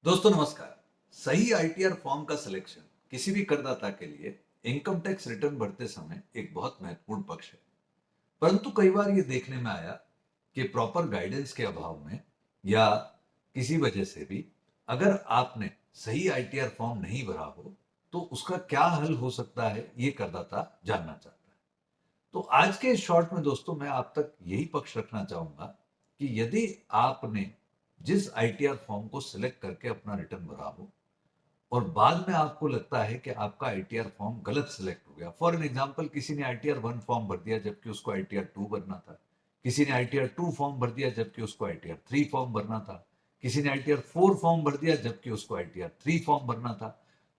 दोस्तों नमस्कार। सही आईटीआर फॉर्म का सिलेक्शन किसी भी करदाता के लिए इनकम टैक्स रिटर्न भरते समय एक बहुत महत्वपूर्ण पक्ष है। परंतु कई बार ये देखने में आया कि प्रॉपर गाइडेंस के अभाव में या किसी वजह से भी अगर आपने सही आईटीआर फॉर्म नहीं भरा हो तो उसका क्या हल हो सकता है, ये करदाता जानना चाहता है। तो आज के शॉर्ट में दोस्तों मैं आप तक यही पक्ष रखना चाहूंगा कि यदि आपने जिस आईटीआर फॉर्म को सिलेक्ट करके अपना रिटर्न भरा हो और बाद में आपको लगता है कि आपका आईटीआर फॉर्म गलत सिलेक्ट हो गया। फॉर एन एग्जांपल, किसी ने आईटीआर 1 फॉर्म भर दिया जबकि उसको आईटीआर 2 भरना था। किसी ने आईटीआर 2 फॉर्म भर दिया जबकि उसको आईटीआर 3 फॉर्म भरना था। किसी ने आईटीआर 4 फॉर्म भर दिया जबकि उसको आईटीआर 3 फॉर्म भरना था।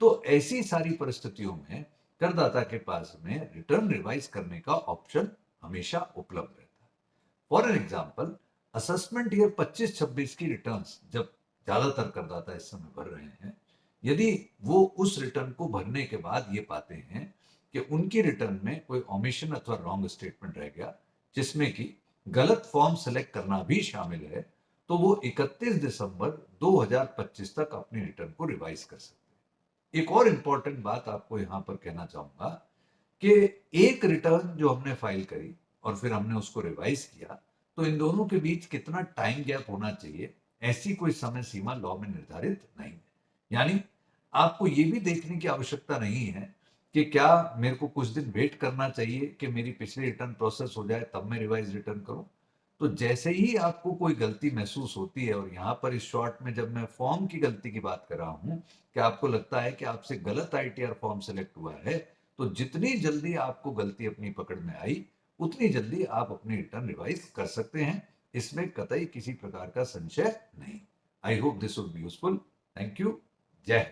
तो ऐसी सारी परिस्थितियों में करदाता के पास में रिटर्न रिवाइज करने का ऑप्शन हमेशा उपलब्ध रहता है। For an example, assessment year 25-26 की रिटर्न्स जब ज्यादातर करदाता इस समय भर रहे हैं, यदि वो उस रिटर्न को भरने के बाद ये पाते हैं कि उनकी रिटर्न में कोई ओमिशन अथवा रॉन्ग स्टेटमेंट रह गया जिसमें कि गलत फॉर्म सेलेक्ट करना भी शामिल है, तो वो 31 दिसंबर 2025 तक अपनी रिटर्न को रिवाइज कर सकते हैं। एक और इंपॉर्टेंट बात आपको यहां पर कहना चाहूंगा कि एक रिटर्न जो हमने फाइल करी और फिर हमने उसको रिवाइज किया, तो इन दोनों के बीच कितना टाइम गैप होना चाहिए, ऐसी कोई समय सीमा लॉ में निर्धारित नहीं है। यानी आपको ये भी देखने की आवश्यकता नहीं है कि क्या मेरे को कुछ दिन वेट करना चाहिए कि मेरी पिछली रिटर्न प्रोसेस हो जाए तब मैं रिवाइज रिटर्न करूं। तो जैसे ही आपको कोई गलती महसूस होती है, और यहां पर इस शॉर्ट में जब मैं फॉर्म की गलती की बात कर रहा हूं कि आपको लगता है कि आपसे गलत आईटीआर फॉर्म सेलेक्ट हुआ है, तो जितनी जल्दी आपको गलती अपनी पकड़ में आई उतनी जल्दी आप अपनी रिटर्न रिवाइज कर सकते हैं। इसमें कतई किसी प्रकार का संशय नहीं। I hope this would be useful. Thank you. जय हिंद।